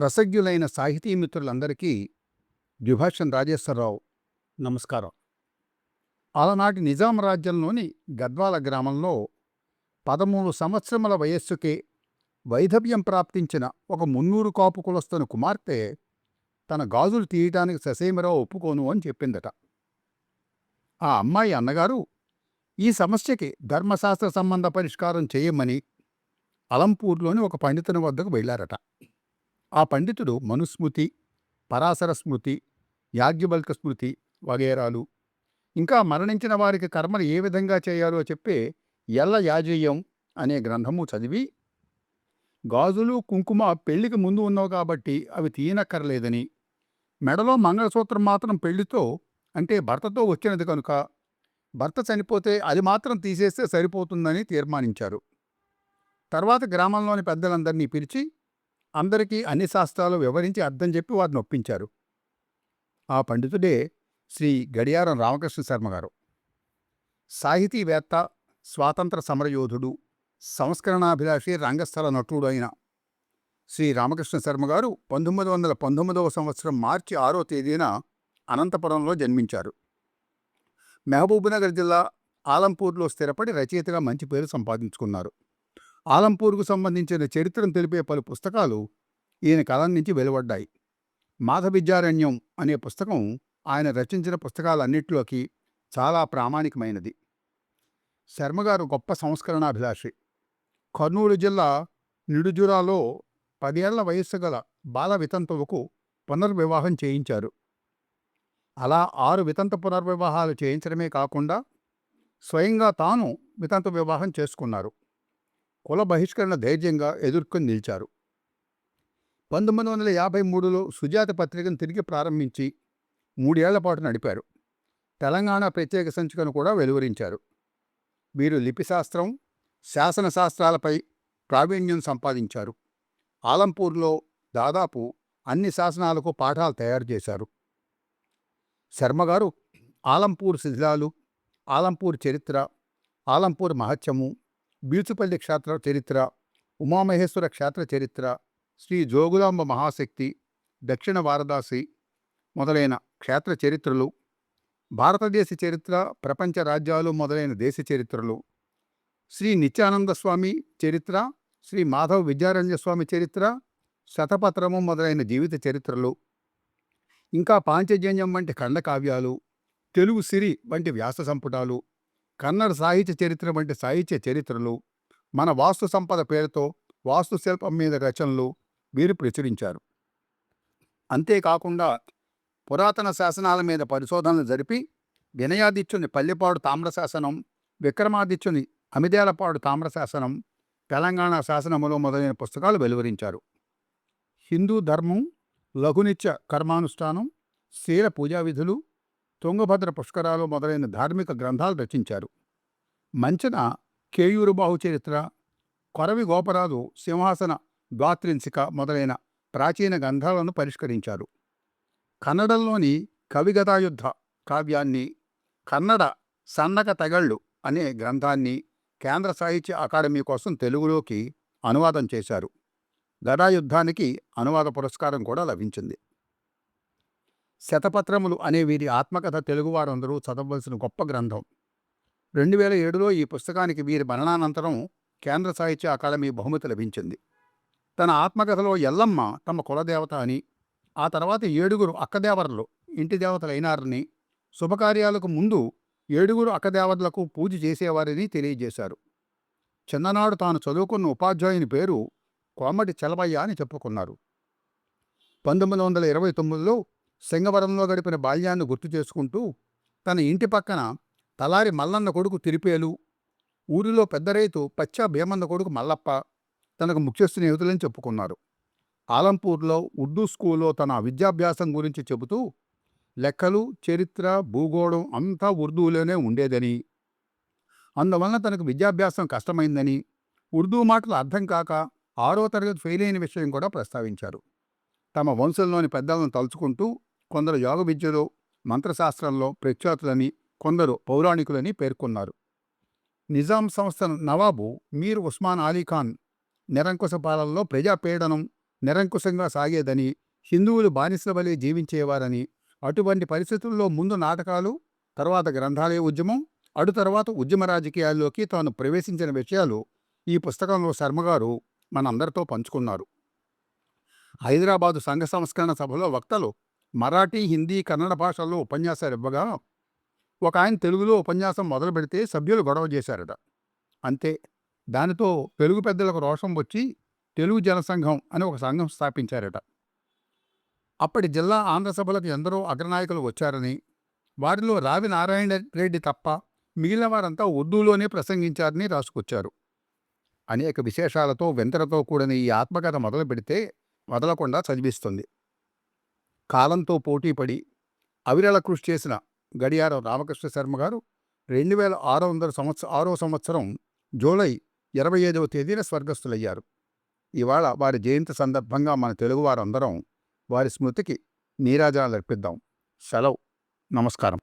రసజ్ఞులైన సాహితీ మిత్రులందరికీ ద్విభాషన్ రాజేశ్వరరావు నమస్కారం. అలనాటి నిజాం రాజ్యంలోని గద్వాల గ్రామంలో 13 సంవత్సరముల వయస్సుకే వైధవ్యం ప్రాప్తించిన ఒక మున్నూరు కాపు కులస్తుని కుమార్తె తన గాజులు తీయటానికి ససేమిరా ఒప్పుకోను అని చెప్పిందట. ఆ అమ్మాయి అన్నగారు ఈ సమస్యకి ధర్మశాస్త్ర సంబంధ పరిష్కారం చేయమని అలంపూర్లోని ఒక పండితుని వద్దకు వెళ్లారట. ఆ పండితుడు మనుస్మృతి, పరాశర స్మృతి, యాజ్ఞవల్క స్మృతి వగేరాలు, ఇంకా మరణించిన వారికి కర్మలు ఏ విధంగా చేయాలో చెప్పే ఎల్ల యాజేయం అనే గ్రంథము చదివి, గాజులు కుంకుమ పెళ్లికి ముందు ఉన్నావు కాబట్టి అవి తీయనక్కర్లేదని, మెడలో మంగళసూత్రం మాత్రం పెళ్లితో అంటే భర్తతో వచ్చినది కనుక భర్త చనిపోతే అది మాత్రం తీసేస్తే సరిపోతుందని తీర్మానించారు. తర్వాత గ్రామంలోని పెద్దలందరినీ పిలిచి అందరికీ అన్ని శాస్త్రాలు వివరించి అర్థం చెప్పి వారిని ఒప్పించారు. ఆ పండితుడే శ్రీ గడియారం రామకృష్ణ శర్మ గారు. సాహితీవేత్త, స్వాతంత్ర సమరయోధుడు, సంస్కరణాభిలాషి, రంగస్థల నటుడు అయిన శ్రీ రామకృష్ణ శర్మ గారు 1919వ సంవత్సరం మార్చి 6వ తేదీన అనంతపురంలో జన్మించారు. మహబూబ్నగర్ జిల్లా ఆలంపూర్లో స్థిరపడి రచయితగా మంచి పేరు సంపాదించుకున్నారు. ఆలంపూర్కు సంబంధించిన చరిత్రను తెలిపే పలు పుస్తకాలు ఈయన కలం నుంచి వెలువడ్డాయి. మాధవిద్యారణ్యం అనే పుస్తకం ఆయన రచించిన పుస్తకాలన్నింటిలోకి చాలా ప్రామాణికమైనది. శర్మగారు గొప్ప సంస్కరణాభిలాషి. కర్నూలు జిల్లా నిడుజురాలో 10 ఏళ్ల వయస్సు గల బాల వితంతువుకు పునర్వివాహం చేయించారు. అలా 6 వితంతు పునర్వివాహాలు చేయించడమే కాకుండా స్వయంగా తాను వితంతు వివాహం చేసుకున్నారు. కుల బహిష్కరణ ధైర్యంగా ఎదుర్కొని నిలిచారు. 1953లో సుజాత పత్రికను తిరిగి ప్రారంభించి 3 ఏళ్ల పాటు నడిపారు. తెలంగాణ ప్రత్యేక సంచికను కూడా వెలువరించారు. వీరు లిపిశాస్త్రం, శాసనశాస్త్రాలపై ప్రావీణ్యం సంపాదించారు. ఆలంపూర్లో దాదాపు అన్ని శాసనాలకు పాఠాలు తయారు చేశారు. శర్మగారు ఆలంపూర్ శిథిలాలు, ఆలంపూర్ చరిత్ర, ఆలంపూర్ మహత్యము, బీచుపల్లి క్షేత్ర చరిత్ర, ఉమామహేశ్వర క్షేత్ర చరిత్ర, శ్రీ జోగులాంబ మహాశక్తి, దక్షిణ వారణాసి మొదలైన క్షేత్ర చరిత్రలు, భారతదేశ చరిత్ర, ప్రపంచ రాజ్యాలు మొదలైన దేశ చరిత్రలు, శ్రీ నిత్యానంద స్వామి చరిత్ర, శ్రీ మాధవ విద్యారణ్య స్వామి చరిత్ర, శతపత్రము మొదలైన జీవిత చరిత్రలు, ఇంకా పాంచజన్యం వంటి ఖండకావ్యాలు, తెలుగు సిరి వంటి వ్యాస సంపుటాలు, కన్నడ సాహిత్య చరిత్ర వంటి సాహిత్య చరిత్రలు, మన వాస్తు సంపద పేరుతో వాస్తుశిల్పం మీద రచనలు వీరు ప్రచురించారు. అంతేకాకుండా పురాతన శాసనాల మీద పరిశోధనలు జరిపి వినయాదిత్యుని పల్లెపాడు తామ్రశాసనం, విక్రమాదిత్యుని అమిదేలపాడు తామ్రశాసనం, తెలంగాణ శాసనములో మొదలైన పుస్తకాలు వెలువరించారు. హిందూ ధర్మం, లఘునిత్య కర్మానుష్ఠానం, శీల పూజా విధులు, తుంగభద్ర పుష్కరాలు మొదలైన ధార్మిక గ్రంథాలు రచించారు. మంచన కేయూరు బాహు చరిత్ర, కొరవి గోపరాజు సింహాసన ద్వాత్రింశిక మొదలైన ప్రాచీన గ్రంథాలను పరిష్కరించారు. కన్నడంలోని కవిగదాయుద్ధ కావ్యాన్ని, కన్నడ సన్నక తగళ్ళు అనే గ్రంథాన్ని కేంద్ర సాహిత్య అకాడమీ కోసం తెలుగులోకి అనువాదం చేశారు. గదాయుద్ధానికి అనువాద పురస్కారం కూడా లభించింది. శతపత్రములు అనే వీరి ఆత్మకథ తెలుగువారందరూ చదవవలసిన గొప్ప గ్రంథం. 2007లో ఈ పుస్తకానికి వీరి మరణానంతరం కేంద్ర సాహిత్య అకాడమీ బహుమతి లభించింది. తన ఆత్మకథలో ఎల్లమ్మ తమ కులదేవత అని, ఆ తర్వాత 7 అక్కదేవరలు ఇంటి దేవతలైనారని, శుభకార్యాలకు ముందు 7 అక్కదేవతలకు పూజ చేసేవారని తెలియజేశారు. చిన్ననాడు తాను చదువుకున్న ఉపాధ్యాయుని పేరు కోమటి చలవయ్య అని చెప్పుకున్నారు. 1929లో సింగవరంలో గడిపిన బాల్యాన్ని గుర్తు చేసుకుంటూ తన ఇంటి పక్కన తలారి మల్లన్న కొడుకు తిరిపేలు, ఊరిలో పెద్ద రైతు పచ్చా భీమన్న కొడుకు మల్లప్ప తనకు ముఖ్య స్నేహితులని చెప్పుకున్నారు. ఆలంపూర్లో ఉర్దూ స్కూల్లో తన విద్యాభ్యాసం గురించి చెబుతూ లెక్కలు, చరిత్ర, భూగోళం అంతా ఉర్దూలోనే ఉండేదని, అందువలన తనకు విద్యాభ్యాసం కష్టమైందని, ఉర్దూ మాటలు అర్థం కాక 6వ తరగతి ఫెయిల్ అయిన విషయం కూడా ప్రస్తావించారు. తమ వంశంలోని పెద్దలను తలుచుకుంటూ కొందరు యోగ విద్యలో, మంత్రశాస్త్రంలో ప్రఖ్యాతులని, కొందరు పౌరాణికులని పేర్కొన్నారు. నిజాం సంస్థ నవాబు మీర్ ఉస్మాన్ అలీ ఖాన్ నిరంకుశ పాలనలో ప్రజాపీడనం, నిరంకుశంగా సాగేదని, హిందువులు బానిసల వలె జీవించేవారని, అటువంటి పరిస్థితుల్లో ముందు నాటకాలు, తర్వాత గ్రంథాలయ ఉద్యమం, తర్వాత ఉద్యమ రాజకీయాల్లోకి తాను ప్రవేశించిన విషయాలు ఈ పుస్తకంలో శర్మగారు మనందరితో పంచుకున్నారు. హైదరాబాదు సంఘ సంస్కరణ సభలో వక్తలు మరాఠీ, హిందీ, కన్నడ భాషల్లో ఉపన్యాసాలు ఇవ్వగా ఒక ఆయన తెలుగులో ఉపన్యాసం మొదలు పెడితే సభ్యులు గొడవ చేశారట. అంతే, దానితో తెలుగు పెద్దలకు రోషం వచ్చి తెలుగు జనసంఘం అని ఒక సంఘం స్థాపించారట. అప్పటి జిల్లా ఆంధ్ర సభలకు ఎందరో అగ్రనాయకులు వచ్చారని, వారిలో రావి నారాయణ రెడ్డి తప్ప మిగిలిన వారంతా ఉర్దూలోనే ప్రసంగించారని రాసుకొచ్చారు. అనేక విశేషాలతో వెంతరతో కూడిన ఈ ఆత్మకథ మొదలు పెడితే వదలకుండా చదివిస్తుంది. కాలంతో పోటీపడి అవిరళ కృషి చేసిన గడియారం రామకృష్ణ శర్మ గారు 2600 సంవత్సరం జూలై 25వ తేదీన స్వర్గస్థులయ్యారు. ఇవాళ వారి జయంతి సందర్భంగా మన తెలుగు వారందరం వారి స్మృతికి నీరాజనాలు అర్పిద్దాం. సెలవు. నమస్కారం.